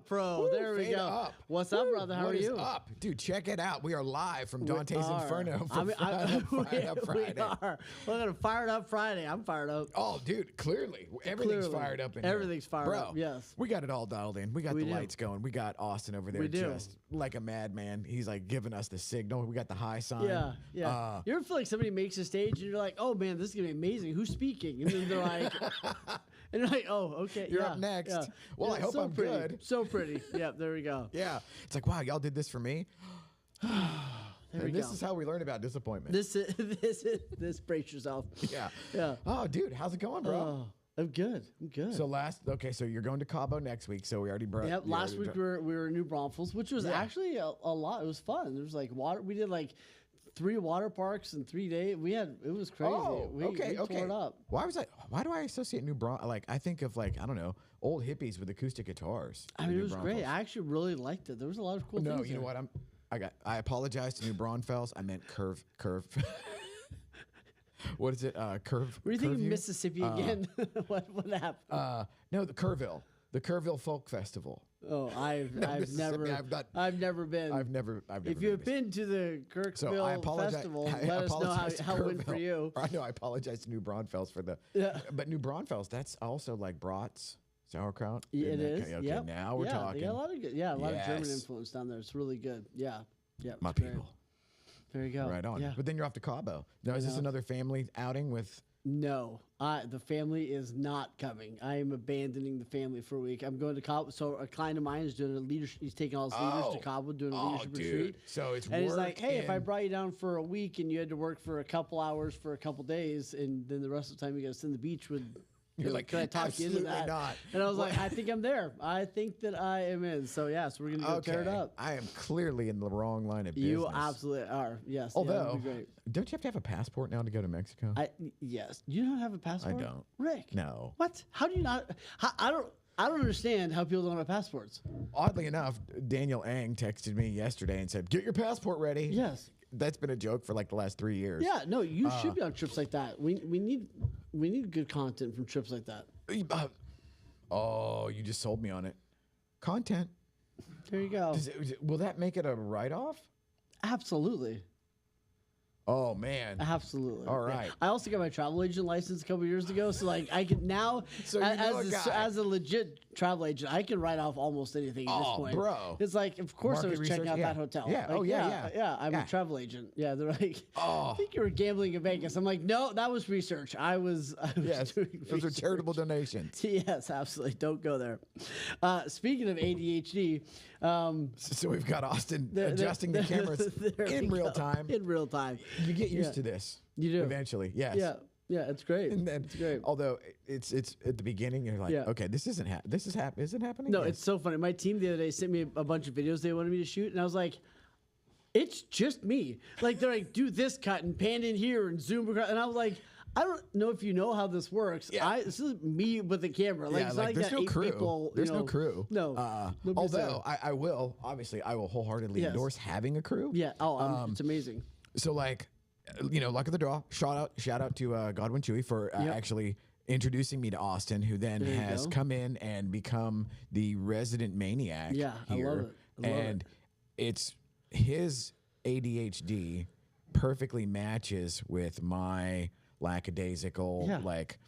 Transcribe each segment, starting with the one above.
Pro. There we fade go. up. What's up, brother? How What are is you? up? Dude, check it out. We are live from Dante's are. Inferno for We Fired Up Friday. are. We're going to Fired Up Friday. I'm fired up. Oh, dude, clearly. Everything's Clearly. fired up in Everything's here. fired Bro, up, yes. We got it all dialed in. We got We the do. lights going. We got Austin over there We do. just like a madman. He's like giving us the signal. We got the high sign. Yeah, yeah. You ever feel like somebody makes a stage and you're like, oh, man, this is going to be amazing. Who's speaking? And then they're like, and you're like, oh, okay. You're yeah, up next. yeah. Well, Yeah, I hope so I'm pretty. good. So pretty. Yep, there we go. Yeah. It's like, wow, y'all did this for me. There we And this go. is how we learn about disappointment. This brace yourself. Yeah. Yeah. Oh, dude, how's it going, bro? Oh, I'm good. I'm good. So so you're going to Cabo next week. So we already brought. Yep, last week we were in New Braunfels, which was Yeah. actually a lot. It was fun. There was like water. We did like 3 water parks in 3 days. It was crazy. Oh, we okay. tore it up. Why do I associate New Braunfels? Like, I think of like, I don't know, old hippies with acoustic guitars. I in mean, New it was Braunfels. great. I actually really liked it. There was a lot of cool No, things. you know there. what? I apologize to New Braunfels. I meant curve. What is it? Curve. Were you thinking Curview? Mississippi again? What happened? No, the Kerrville Folk Festival. Oh, I've Mississippi, never been. I've never. If you've been to the So I Kirkville apologize. Festival, I let us know apologize to how it went for Kerrville. you. I know. I apologize to New Braunfels for the. Yeah. But New Braunfels, that's also like brats, sauerkraut. Yeah, it Isn't that is. okay, Yep. now we're yeah, talking. They got a lot of good, a lot of German Yes. influence down there. It's really good. Yeah, yeah. My it's great. people. There you go. Right on. Yeah. But then you're off to Cabo. Now, is this another family outing with? No, the family is not coming. I am abandoning the family for a week. I'm going to Cabo. So a client of mine is doing a leadership. He's taking all his leaders to Cabo, doing a leadership retreat. So it's And he's like, work hey, if I and- brought you down for a week and you had to work for a couple hours for a couple days, and then the rest of the time you got to sit on the beach with. You're like, can I talk you into absolutely that? not. And I was like, I think I'm there. I think that I am in. So yeah, so we're gonna go tear it up. I am clearly in the wrong line of business. You absolutely are. Yes. Although, yeah, that'd be great. don't you have to have a passport now to go to Mexico? Yes. You don't have a passport? don't. Rick. No. What? How do you not? I don't understand how people don't have passports. Oddly enough, Daniel Ang texted me yesterday and said, "Get your passport ready." Yes. That's been a joke for like the last 3 years. Yeah. No, you should be on trips like that. We need good content from trips like that. Oh, you just sold me on it. Content. There you go. Will that make it a write-off? Absolutely. Oh man. Absolutely. All right. I also got my travel agent license a couple years ago, so like I can now, So you know a guy. as a legit travel agent, I can write off almost anything at this Oh, point. bro. It's like, of course, Market I was checking research, out yeah. that hotel. Yeah. Like, Oh, yeah. I'm Yeah. a travel agent. Yeah, they're like, Oh. I think you were gambling in Vegas. I'm like, no, that was research. I was Yes. doing Those are research. charitable donations. Yes, absolutely. Don't go there. Speaking of ADHD, So we've got Austin there- adjusting the cameras there in we real go. time. In real time. You get used Yeah. to this. You do. Eventually, yes. Yeah, yeah, it's great. And then, it's great. although it's at the beginning, you're like, Yeah. okay, this isn't is it happening? No, Yes. it's so funny. My team the other day sent me a bunch of videos they wanted me to shoot, and I was like, it's just me. Like, they're like, do this cut and pan in here and zoom across. And I was like, I don't know if you know how this works. Yeah. This is me with the camera. Like, Yeah, it's like, not like there's that no 8 crew. people. There's you no know. crew. No. Nobody's Although there. I will wholeheartedly Yes. endorse having a crew. Yeah. Oh, it's amazing. So like, luck of the draw. Shout out to Godwin Chewy for Yep. actually introducing me to Austin, who then There you has go. come in and become the resident maniac. Yeah, I here. love it. I love and it's his ADHD perfectly matches with my lackadaisical. Yeah. Like,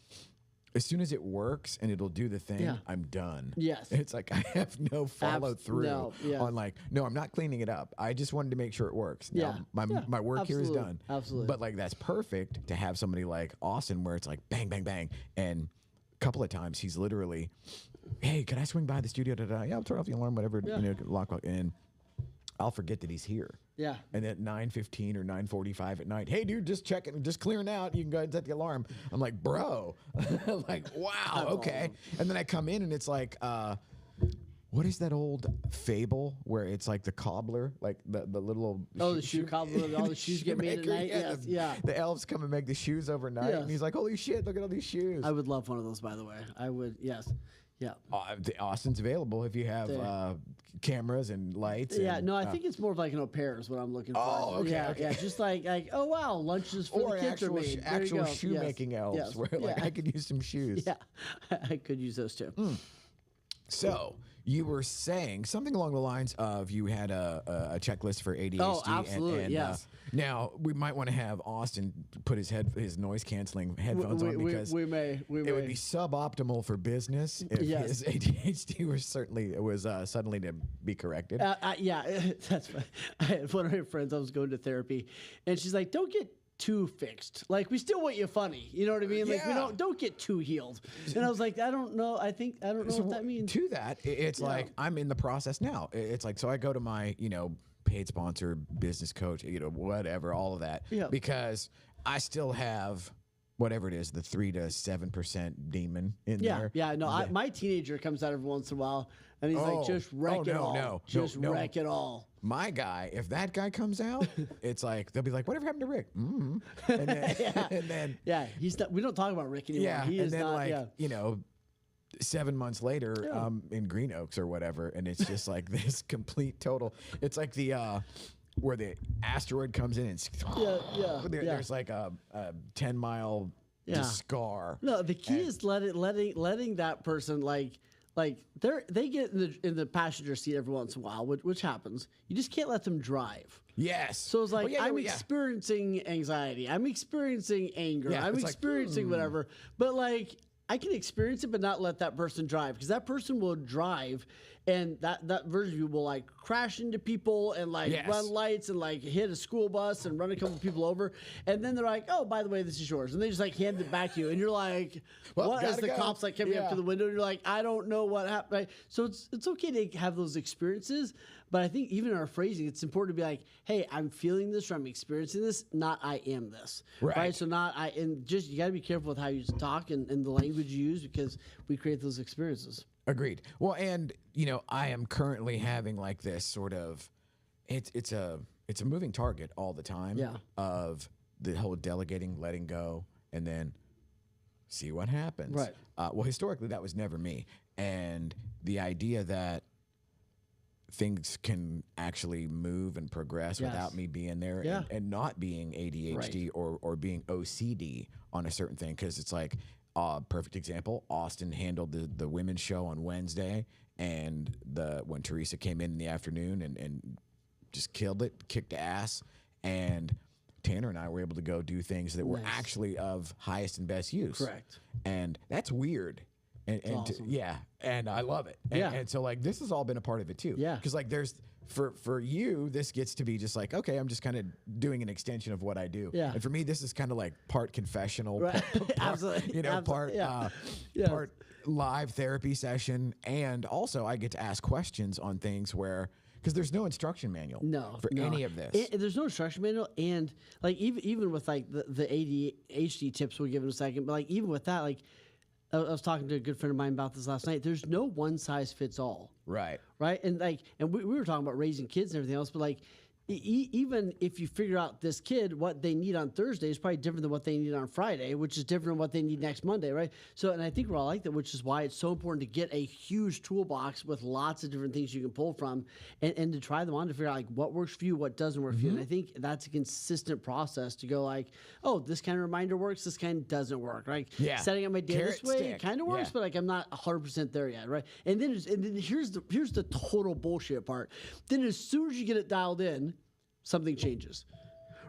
as soon as it works and it'll do the thing, Yeah. I'm done. Yes. It's like I have no follow through no, yes. on like, no, I'm not cleaning it up. I just wanted to make sure it works. Now, Yeah. my work here is Absolutely. done. Absolutely. But like that's perfect to have somebody like Austin where it's like bang, bang, bang. And a couple of times he's literally, hey, can I swing by the studio today? Yeah, I'll turn off the alarm, whatever, Yeah. lock, and I'll forget that he's here. Yeah. And at 9:15 or 9:45 at night, hey, dude, just checking, just clearing out. You can go ahead and set the alarm. I'm like, bro, like, wow, okay. And then I come in and it's like, what is that old fable where it's like the cobbler, like the little old Oh, the shoe cobbler, all the shoes get made at shoemaker? night. Yes, the, yeah. the elves come and make the shoes overnight, Yes. and he's like, holy shit, look at all these shoes. I would love one of those, by the way. I would, yes. Yeah. Austin's available if you have cameras and lights. Yeah, and, no, I think it's more of like an au pair is what I'm looking for. Oh, okay, Yeah, okay. yeah, just like, oh wow, lunches for or the kids actual, are made. There you actual go. shoemaking Yes, elves yes, where like yeah. I could use some shoes. Yeah, I could use those too. So you were saying something along the lines of you had a checklist for ADHD. Oh, absolutely, yes. Now we might want to have Austin put his noise canceling headphones on because we may. it would be suboptimal for business if his ADHD was suddenly to be corrected. Yeah, that's fine. I had one of my friends. I was going to therapy, and she's like, "Don't get too fixed. Like, we still want you funny. You know what I mean? Like, we don't get too healed." And I was like, I don't know. I don't know what that means. To that, it's like I'm in the process now. It's like, so I go to my, paid sponsor, business coach, whatever, all of that, because I still have whatever it is, the 3 to 7% demon in there. Yeah, no, my teenager comes out every once in a while, and he's like, just wreck it all. Wreck it all. My guy, if that guy comes out, it's like, they'll be like, whatever happened to Rick? And then, he's not, we don't talk about Rick anymore. Yeah, he is not, 7 months later, in Green Oaks or whatever, and it's just like this complete total. It's like the where the asteroid comes in and there's like a 10-mile scar. No, the key is letting that person like they get in the passenger seat every once in a while, which happens. You just can't let them drive. Yes. So it's like, I'm experiencing anxiety. I'm experiencing anger. Yeah, I'm experiencing whatever. But like, I can experience it, but not let that person drive, because that person will drive, and that version of you will like crash into people and like run lights and like hit a school bus and run a couple people over, and then they're like, "Oh, by the way, this is yours," and they just like hand it back to you, and you're like, well, "What?" As the cops like coming up to the window, and you're like, "I don't know what happened." Right? So it's okay to have those experiences, but I think even in our phrasing, it's important to be like, "Hey, I'm feeling this, or I'm experiencing this, not I am this." Right? So not I, and just you got to be careful with how you talk and the language you use, because we create those experiences. Agreed. Well, and I am currently having like this sort of, it's a moving target all the time. Yeah. Of the whole delegating, letting go, and then see what happens. Right. Well, historically, that was never me, and the idea that things can actually move and progress without me being there and not being ADHD or being OCD on a certain thing, because it's like. Perfect example. Austin handled the women's show on Wednesday, and when Teresa came in the afternoon and just killed it, kicked ass, and Tanner and I were able to go do things that were actually of highest and best use. Correct. And that's weird. And awesome. And I love it. And so like this has all been a part of it too. Yeah. Because like there's for you, this gets to be just like, okay, I'm just kind of doing an extension of what I do. Yeah. And for me, this is kind of like part confessional, part, Absolutely. part live therapy session, and also I get to ask questions on things where. Because there's no instruction manual for any of this. There's no instruction manual, and like even with like the ADHD tips we'll give in a second, but like even with that, like I was talking to a good friend of mine about this last night. There's no one size fits all. Right. And like, and we were talking about raising kids and everything else, but like, even if you figure out this kid, what they need on Thursday is probably different than what they need on Friday, which is different than what they need next Monday, right? So, and I think we're all like that, which is why it's so important to get a huge toolbox with lots of different things you can pull from, and to try them on to figure out like what works for you, what doesn't work for you. And I think that's a consistent process to go like, oh, this kind of reminder works, this kind doesn't work, right? Yeah. Setting up my day Carrot this way stick. kind of works, but like I'm not 100% there yet, right? And then here's the total bullshit part. Then as soon as you get it dialed in, something changes,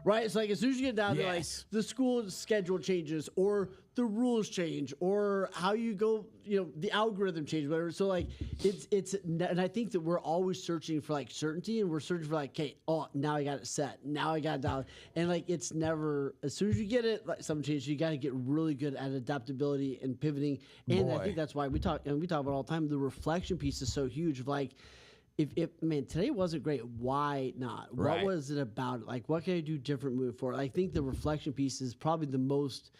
right? It's like as soon as you get down to like the school schedule changes, or the rules change, or how you go, the algorithm changes, whatever. So like and I think that we're always searching for like certainty, and we're searching for like, okay, now I got it set, now I got it down, and like it's never, as soon as you get it, like something changes. You got to get really good at adaptability and pivoting, and I think that's why we talk about all the time. The reflection piece is so huge. Of like, if today wasn't great, why not? Right. What was it about it? Like, what can I do different moving forward? I think the reflection piece is probably the most.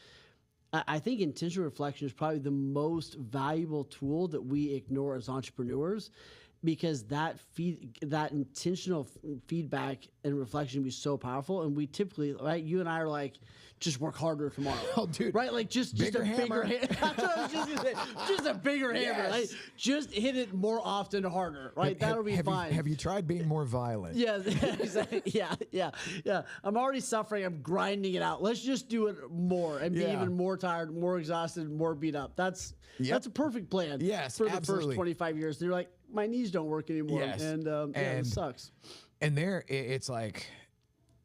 I think intentional reflection is probably the most valuable tool that we ignore as entrepreneurs, because that intentional feedback and reflection can be so powerful. And we typically, right, you and I are like, just work harder tomorrow. Oh, dude. Right? Like just Bigger a hammer. bigger hammer. That's what I was just going to say. Just a bigger hammer. Yes. Like, just hit it more often, harder. Right? That'll be fine. Have you tried being more violent? Yeah, exactly. Yeah. I'm already suffering. I'm grinding it out. Let's just do it more and be even more tired, more exhausted, more beat up. That's a perfect plan. Yes, for the absolutely. first 25 years. They're like, my knees don't work anymore, Yes. and it sucks. And it's like,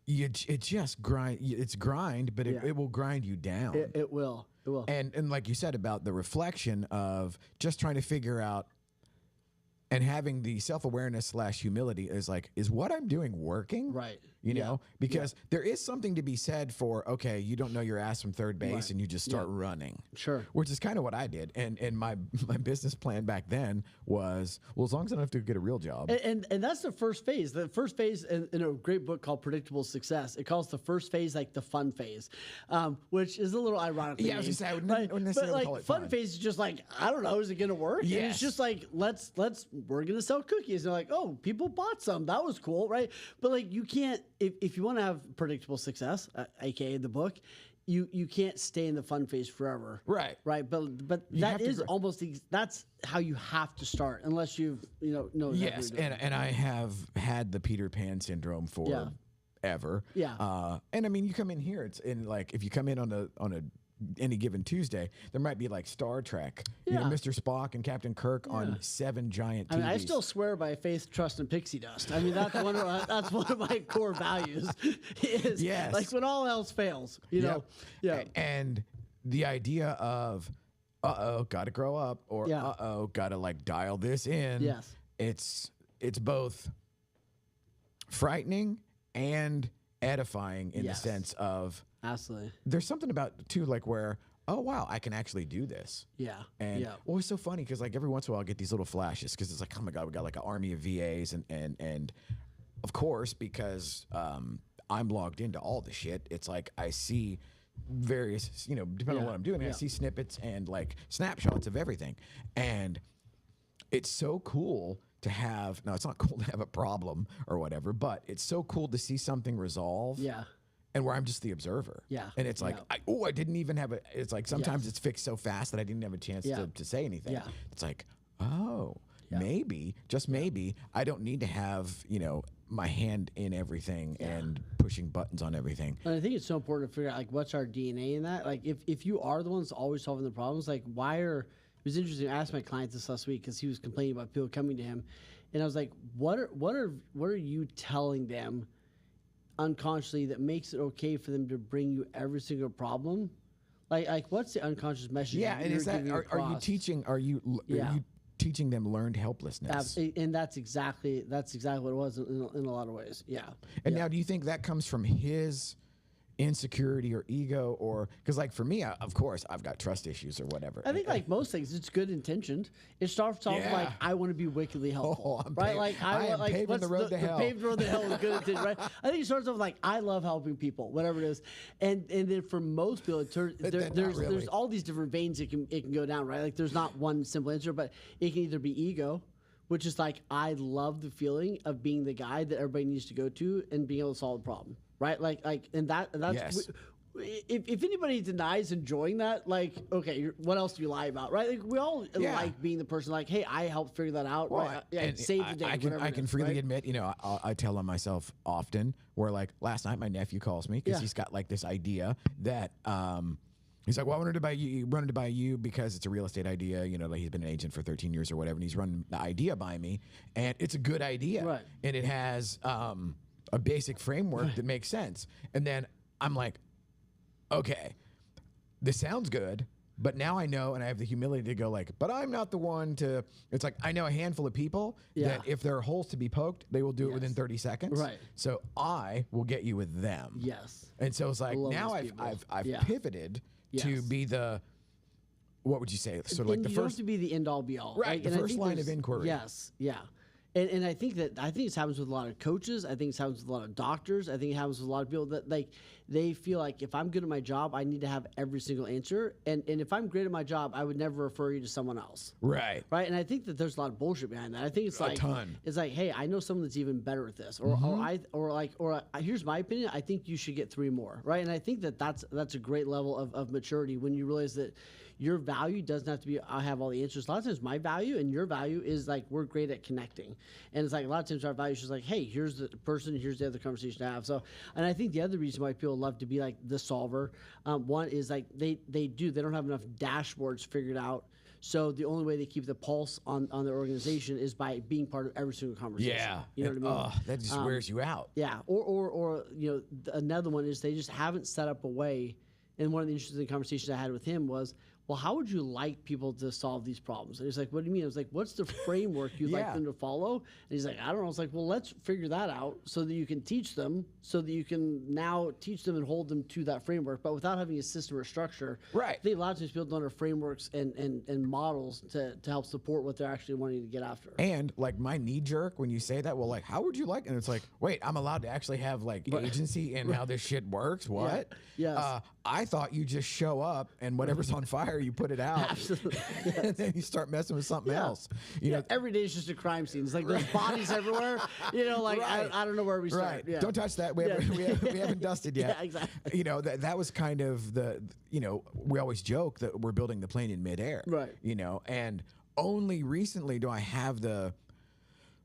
it just grind. It's grind, but it will grind you down. It will. It will. And like you said about the reflection of just trying to figure out and having the self-awareness / humility is what I'm doing working? Right. You know, because there is something to be said for, okay, you don't know your ass from third base and you just start running. Sure. Which is kind of what I did. And my business plan back then was, well, as long as I don't have to get a real job. And that's the first phase. The first phase in a great book called Predictable Success, it calls the first phase like the fun phase, which is a little ironic. Yeah, I was going to say, I wouldn't necessarily call it fun phase is just like, I don't know, is it going to work? Yes. And it's just like, we're going to sell cookies. And they're like, oh, people bought some. That was cool, right? But like, you can't, if you want to have predictable success, aka the book, you can't stay in the fun phase forever. Right. But that is almost that's how you have to start, unless you've know. Yes, and I have had the Peter Pan syndrome for ever. Yeah. And I mean, you come in here, it's in like, if you come in on a any given Tuesday, there might be like Star Trek, Mr. Spock and Captain Kirk on 7 giant TVs. I mean, I still swear by faith, trust, and pixie dust. I mean, that's one of my core values. Is like when all else fails, you know. Yeah. And the idea of gotta grow up, or gotta like dial this in. Yes. It's both frightening and edifying in the sense of, absolutely, there's something about too, like, where, oh wow, I can actually do this. Yeah. And well, it's so funny because like every once in a while I get these little flashes, because it's like, oh my God, we got like an army of VAs, and of course, because I'm logged into all the shit, it's like I see various, depending on what I'm doing, I see snippets and like snapshots of everything. And it's so cool to have, now it's not cool to have a problem or whatever, but it's so cool to see something resolve. Yeah. And where I'm just the observer. Yeah. And it's like, I didn't even have it's like sometimes it's fixed so fast that I didn't have a chance to say anything. Yeah. It's like, maybe, just maybe, I don't need to have, my hand in everything and pushing buttons on everything. And I think it's so important to figure out, like, what's our DNA in that? Like, if you are the ones always solving the problems, like, it was interesting. I asked my client this last week because he was complaining about people coming to him, and I was like, what are you telling them unconsciously that makes it okay for them to bring you every single problem? Like what's the unconscious message? Yeah, and is that, are you teaching? Are you teaching them learned helplessness? And that's exactly what it was in a lot of ways. Yeah. And now, do you think that comes from his insecurity or ego, or because, like, for me, of course, I've got trust issues or whatever. I think like most things, it's good intentioned. It starts off like, I want to be wickedly helpful, right? Like I am like, paving the road to hell. The paved road to hell is good intention, right? I think it starts off like, I love helping people, whatever it is, and then for most people, there's all these different veins it can go down, right? Like there's not one simple answer, but it can either be ego, which is like, I love the feeling of being the guy that everybody needs to go to and being able to solve the problem. Right, and that's if anybody denies enjoying that, like, okay, what else do you lie about, right? Like, we all like being the person, like, hey, I helped figure that out, right? And save the day. I can freely admit, I tell on myself often, where like last night my nephew calls me because he's got like this idea that he's like, well, I wanted to run it by you because it's a real estate idea. Like he's been an agent for 13 years or whatever, and he's running the idea by me, and it's a good idea, right? And it has a basic framework that makes sense. And then I'm like, okay, this sounds good, but now I know, and I have the humility to go like, but I'm not the one to, it's like, I know a handful of people that if there are holes to be poked, they will do it within 30 seconds. Right. So I will get you with them. Yes. And so it's like, now I've pivoted to be the, what would you say? Sort of like the you first. have to be the end all be all. Right. The first line of inquiry. Yes. Yeah. And I think this happens with a lot of coaches. I think it happens with a lot of doctors. I think it happens with a lot of people that like they feel like if I'm good at my job, I need to have every single answer. And if I'm great at my job, I would never refer you to someone else. Right. Right. And I think that there's a lot of bullshit behind that. I think it's like a ton. It's like, hey, I know someone that's even better at this, or here's my opinion. I think you should get 3 more. Right. And I think that's a great level of maturity when you realize that your value doesn't have to be I have all the answers. A lot of times my value and your value is like we're great at connecting. And it's like a lot of times our value is just like, hey, here's the person, here's the other conversation to have. So, and I think the other reason why people love to be like the solver, one is like they don't have enough dashboards figured out. So the only way they keep the pulse on their organization is by being part of every single conversation. Yeah. You know what I mean? That just wears you out. Yeah. Or another one is they just haven't set up a way. And one of the interesting conversations I had with him was, well, how would you like people to solve these problems? And he's like, what do you mean? I was like, what's the framework you'd like them to follow? And he's like, I don't know. I was like, well, let's figure that out so that you can teach them, so that you can now teach them and hold them to that framework, but without having a system or structure. Right. I think a lot of times people don't have frameworks and models to help support what they're actually wanting to get after. And like my knee jerk when you say that, well, like, how would you like? And it's like, wait, I'm allowed to actually have like agency in how this shit works. What? Yeah. Yes. I thought you just show up and whatever's on fire, you put it out. Absolutely. And then you start messing with something else. You know, every day is just a crime scene. It's like there's bodies everywhere. You know, like I don't know where we start. Right. Yeah. Don't touch that. We haven't dusted yet. Yeah, exactly. You know, that was kind of we always joke that we're building the plane in midair. Right. You know, and only recently do I have the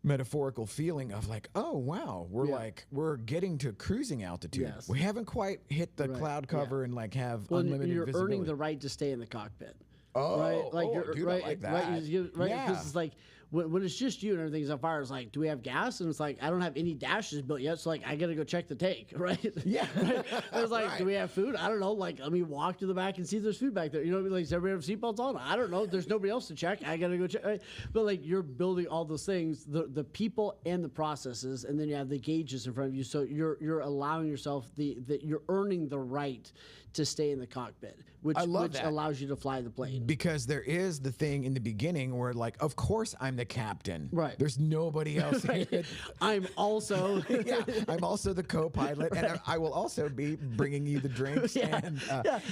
metaphorical feeling of like, oh wow, we're getting to cruising altitude. Yes. We haven't quite hit the cloud cover and like have unlimited you're visibility. earning the right to stay in the cockpit. Oh, right? Like dude, right, I like that. Right, because it's like when it's just you and everything's on fire, it's like, do we have gas? And it's like, I don't have any dashes built yet, so like I gotta go check the tank, right? Yeah. Right? It's like, do we have food? I don't know. Like, let me walk to the back and see if there's food back there. You know what I mean? Like, does everybody have seatbelts on? I don't know. There's nobody else to check. I gotta go check. Right? But like, you're building all those things, the people and the processes, and then you have the gauges in front of you. So you're allowing yourself you're earning the right to stay in the cockpit, which allows you to fly the plane. Because there is the thing in the beginning where like, of course I'm the captain. Right. There's nobody else here. I'm also I'm also the co-pilot, and I will also be bringing you the drinks. And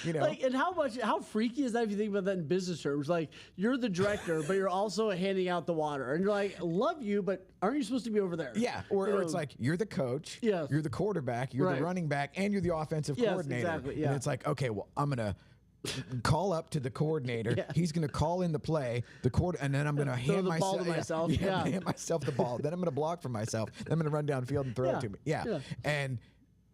you know, like, and how freaky is that if you think about that in business terms? Like, you're the director, but you're also handing out the water, and you're like, love you, but aren't you supposed to be over there? Yeah. Or it's like, you're the coach. Yes. You're the quarterback. You're the running back, and you're the offensive coordinator. Exactly. Yeah. And it's like, okay, well, I'm gonna call up to the coordinator. Yeah. He's going to call in the play, and then I'm going to hand myself hand myself the ball. Then I'm going to block for myself. Then I'm going to run downfield and throw it to me. Yeah. And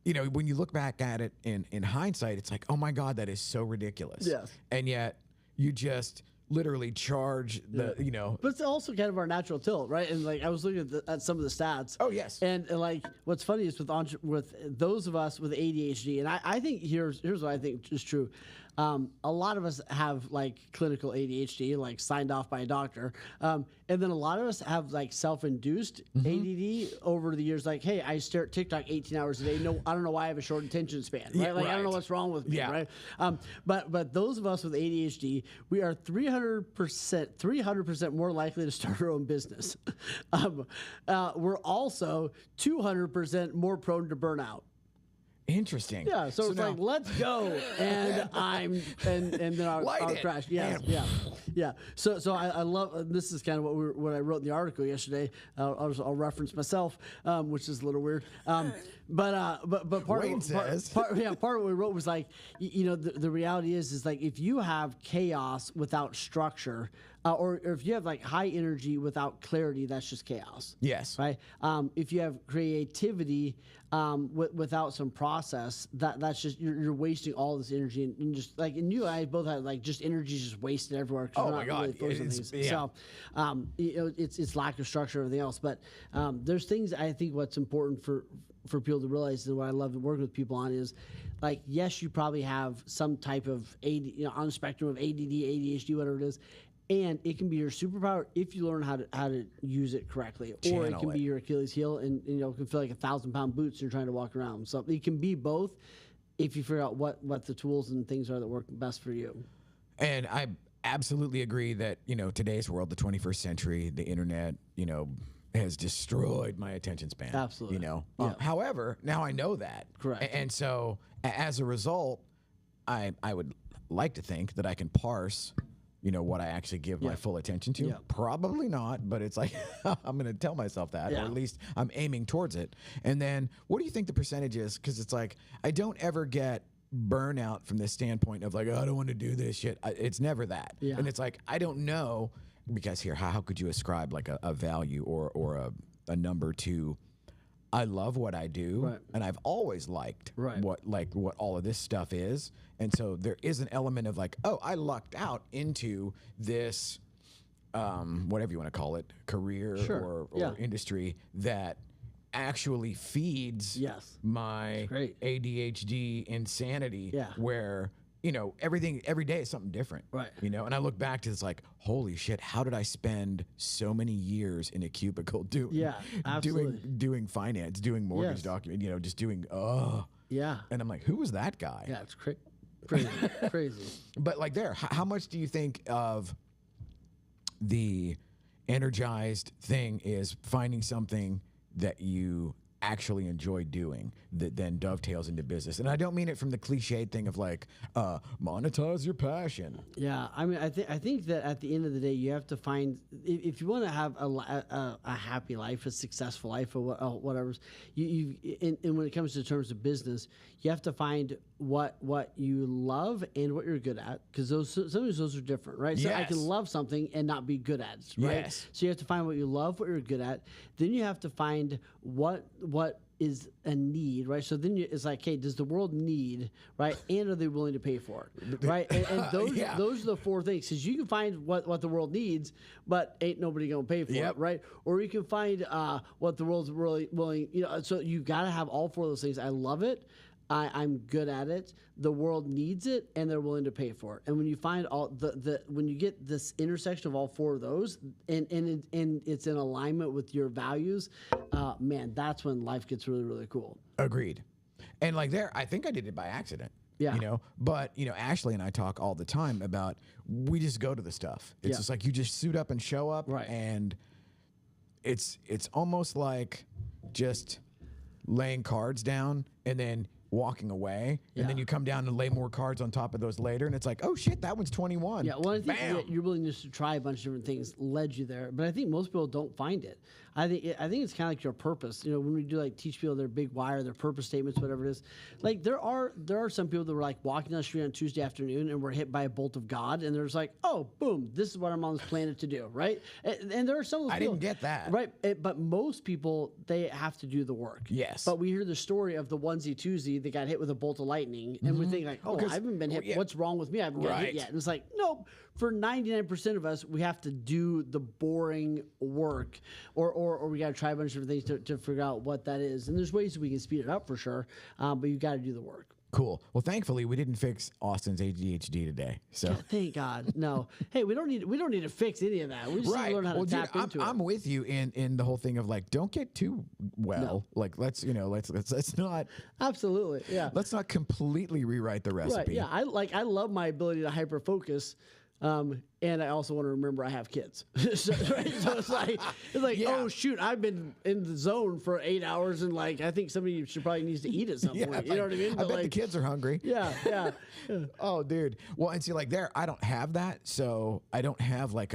you know, when you look back at it in hindsight, it's like, oh my God, that is so ridiculous. Yes. And yet you just literally charge the, you know. But it's also kind of our natural tilt, right? And like, I was looking at some of the stats. Oh, yes. And like, what's funny is with those of us with ADHD, and I think here's what I think is true. A lot of us have like clinical ADHD, like signed off by a doctor. And then a lot of us have like self-induced ADD over the years. Like, hey, I stare at TikTok 18 hours a day. No, I don't know why I have a short attention span, right? Yeah, like, I don't know what's wrong with me, right? But those of us with ADHD, we are 300% more likely to start our own business. We're also 200% more prone to burnout. Interesting. Yeah, so it's now, like, let's go, and then I'll crash. Yeah. So I love. This is kind of what I wrote in the article yesterday. I'll reference myself, which is a little weird. But part of what we wrote was like, you know, the reality is like, if you have chaos without structure, or if you have like high energy without clarity, that's just chaos. Yes. Right. If you have creativity without some process, that's just you're wasting all this energy and just like, and you and I both had like just energy just wasted everywhere. Oh my God. Really So you know, it's lack of structure and everything else. But there's things I think what's important for people to realize, and what I love to work with people on is, like, yes, you probably have some type of on the spectrum of ADD, ADHD, whatever it is. And it can be your superpower if you learn how to use it correctly, or it can be your Achilles heel, and you know, it can feel like 1,000-pound boots you're trying to walk around. So it can be both if you figure out what the tools and things are that work best for you. And I absolutely agree that, you know, today's world, the 21st century, the internet, you know, has destroyed my attention span. Absolutely. You know. Yeah. However, now I know that. Correct. And so as a result, I would like to think that I can parse, you know, what I actually give my full attention to. Yeah. Probably not, but it's like I'm going to tell myself that, or Yeah. at least I'm aiming towards it. And then what do you think the percentage is? Because it's like I don't ever get burnout from the standpoint of like, oh, I don't want to do this shit. It's never that. Yeah. And it's like, I don't know, because here, how could you ascribe like a value or a number to, I love what I do, Right. and I've always liked Right. what all of this stuff is. And so there is an element of like, oh, I lucked out into this, whatever you want to call it, career Sure. or Yeah. industry that actually feeds Yes. my Great. ADHD insanity, Yeah. where, you know, every day is something different. Right. You know, and I look back to this like, holy shit, how did I spend so many years in a cubicle Yeah, absolutely. doing finance, doing mortgage Yes. document, you know, just doing Yeah. and I'm like, who was that guy? Yeah, it's crazy. Crazy. But like how much do you think of the energized thing is finding something that you actually enjoy doing that then dovetails into business? And I don't mean it from the cliched thing of like, monetize your passion. Yeah, I mean, I think that at the end of the day, you have to find, if you want to have a happy life, a successful life, or whatever. And when it comes to terms of business, you have to find what you love and what you're good at, because sometimes those are different, right? So I can Yes. love something and not be good at it, right? Yes. So you have to find what you love, what you're good at. Then you have to find what is a need, right? So then it's like, hey, does the world need, right? And are they willing to pay for it, right? And those Yeah. those are the four things, because you can find what the world needs, but ain't nobody gonna pay for Yep. it, right? Or you can find what the world's really willing, you know. So you got to have all four of those things. I love it. I'm good at it. The world needs it, and they're willing to pay for it. And when you find all when you get this intersection of all four of those, and it's in alignment with your values, man, that's when life gets really, really cool. Agreed. And like I think I did it by accident. Yeah. You know, but you know, Ashley and I talk all the time about, we just go to the stuff. It's Yeah. just like you just suit up and show up, Right. and it's almost like just laying cards down and then walking away, Yeah. and then you come down and lay more cards on top of those later, and it's like, oh shit, that one's 21. Yeah, well, I think Bam! your willingness to try a bunch of different things led you there, but I think most people don't find it. I think it's kind of like your purpose. You know, when we do like teach people their big why or their purpose statements, whatever it is, like there are some people that were like walking down the street on Tuesday afternoon and were hit by a bolt of God, and they're just like, oh, boom, this is what I'm on this planet to do, right? And there are some of those I people, didn't get that. right? But most people, they have to do the work. Yes. But we hear the story of the onesie twosie that got hit with a bolt of lightning, and we think like, oh, Because- I haven't been hit. yeah. What's wrong with me? I haven't gotten hit Right. yet. And it's like, nope. For 99% of us, we have to do the boring work, or we got to try a bunch of different things to figure out what that is. And there's ways we can speed it up for sure, but you got to do the work. Cool. Well, thankfully, we didn't fix Austin's ADHD today. So. Thank God. No. Hey, we don't need to fix any of that. We just need Right. to learn how Well, to dude, tap into I'm it. with you in the whole thing of like, don't get too well. No. Like, let's not Absolutely. Yeah. let's not completely rewrite the Right. recipe. Yeah. I love my ability to hyper focus. And I also want to remember I have kids. so it's like, Yeah. oh shoot, I've been in the zone for 8 hours, and like I think somebody should probably needs to eat at some point. You know what I mean? I But, bet the like, kids are hungry. Yeah. Yeah. Oh, dude. Well, and see, like I don't have that, so I don't have like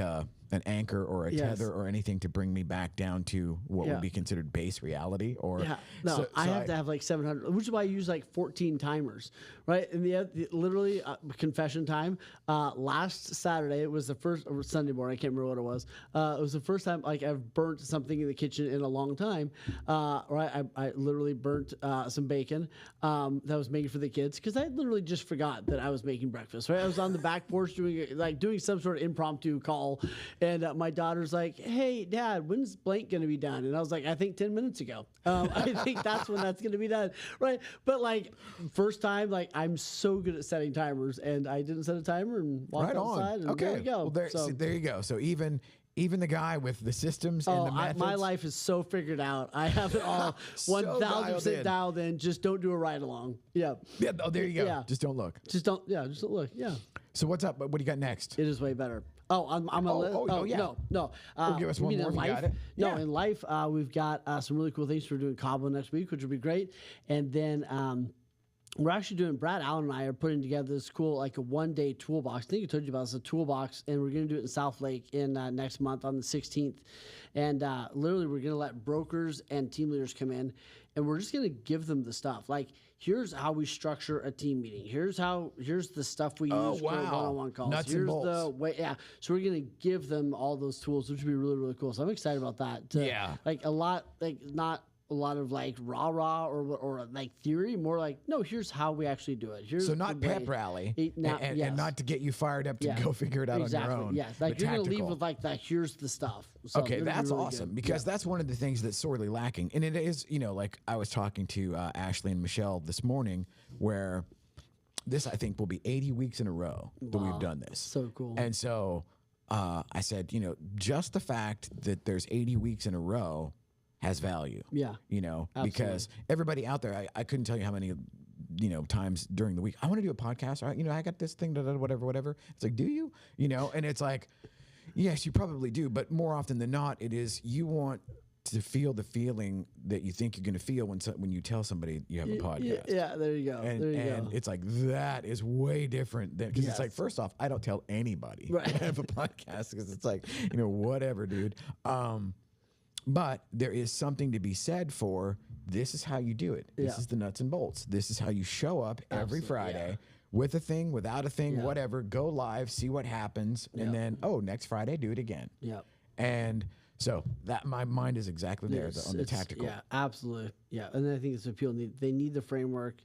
an anchor or a Yes. tether or anything to bring me back down to what Yeah. would be considered base reality. Or Yeah, no, so I have to have like 700, which is why I use like 14 timers, right? And literally confession time. Last Saturday, it was the first, or Sunday morning, I can't remember what it was. It was the first time like I've burnt something in the kitchen in a long time. Right, I literally burnt some bacon that I was making for the kids, because I literally just forgot that I was making breakfast. Right, I was on the back porch doing some sort of impromptu call. And my daughter's like, hey, Dad, when's blank going to be done? And I was like, I think 10 minutes ago. I think that's when that's going to be done. Right. But like, first time, like, I'm so good at setting timers, and I didn't set a timer and walked right outside. on. And Okay. there we go. Well, So, there you go. So even even the guy with the systems and the methods. My life is so figured out. I have it all 1,000% dialed in. Just don't do a ride along. Yeah. Yeah. Oh, there you go. Yeah. Just don't look. Just don't look. Yeah. So what's up? What do you got next? It is way better. Oh, I'm a list. Yeah. No. Give us one more. In life? You got it. No, Yeah. in life, we've got some really cool things. We're doing Cabo next week, which will be great. And then we're actually doing, Brad Allen and I are putting together this cool, like a one-day toolbox. I think I told you about it. It's a toolbox, and we're going to do it in South Lake in next month on the 16th. And literally, we're going to let brokers and team leaders come in, and we're just going to give them the stuff. Like, here's how we structure a team meeting. Here's the stuff we use for one-on-one calls. Nuts here's and bolts. the way. Yeah. So we're going to give them all those tools, which would be really, really cool. So I'm excited about that. Like a lot, like not a lot of like rah-rah or like theory, more like, no, here's how we actually do it. Here's So not pep rally and not to get you fired up to go figure it out on your own. Yeah, like you're going to leave with like here's the stuff. So okay, that's really awesome because that's one of the things that's sorely lacking. And it is, like I was talking to Ashley and Michelle this morning where this, I think, will be 80 weeks in a row that we've done this. So cool. And so I said, just the fact that there's 80 weeks in a row has value. Yeah. Because everybody out there, I couldn't tell you how many, times during the week, I want to do a podcast. All right, I got this thing, whatever. It's like, do you? And it's like, yes, you probably do. But more often than not, it is you want to feel the feeling that you think you're going to feel when you tell somebody you have a podcast. Yeah, there you go. And it's like, that is way different than, because it's like, first off, I don't tell anybody I have a podcast because it's like, whatever, dude. But there is something to be said for this is how you do it. This is the nuts and bolts. This is how you show up every Friday with a thing, without a thing, whatever. Go live, see what happens, and then, next Friday, do it again. Yeah. And so that my mind is exactly there on the tactical. Yeah, absolutely. Yeah, and I think it's what people need. They need the framework.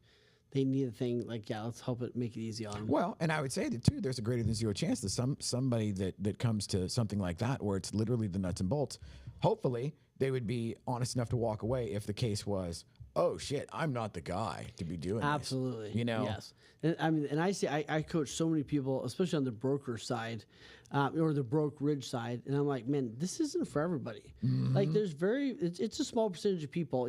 They need a thing like, let's help it make it easy on them. Well, and I would say that too, there's a greater than zero chance that somebody that comes to something like that where it's literally the nuts and bolts, hopefully they would be honest enough to walk away if the case was, oh shit, I'm not the guy to be doing Absolutely. this. Yes. And I see, I coach so many people, especially on the broker side, or the brokerage side, and I'm like, man, this isn't for everybody. Like, there's it's a small percentage of people,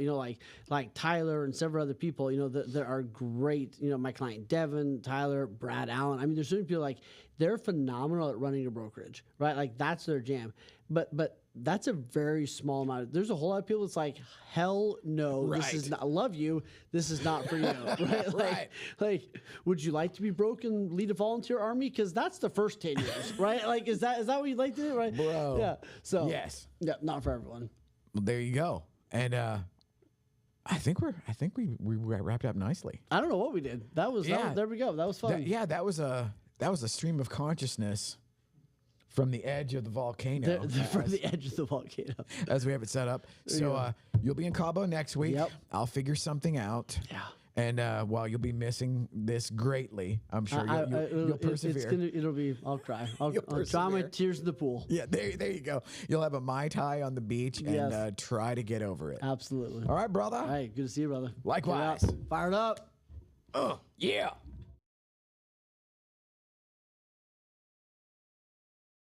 like Tyler and several other people, that are great. My client Devin, Tyler, Brad Allen. I mean, there's certain people like they're phenomenal at running a brokerage, right? Like that's their jam. But that's a very small amount. There's a whole lot of people that's like, hell no, this is not, I love you, this is not for you, right? Like, would you like to be broke and lead a volunteer army? Because that's the first 10 years, right? Like, is that what you'd like to do, right? Bro. Yeah. So yes. Yeah, not for everyone. Well, there you go. And I think we wrapped up nicely. I don't know what we did. That was there we go. That was fun. That was a stream of consciousness from the edge of the volcano. From the edge of the volcano. As we have it set up. So you'll be in Cabo next week. Yep. I'll figure something out. Yeah. And while you'll be missing this greatly, I'm sure you'll persevere. I'll cry. I'll dry my tears in the pool. Yeah, there you go. You'll have a Mai Tai on the beach and try to get over it. Absolutely. All right, brother. All right, good to see you, brother. Likewise. Fired up. Yeah.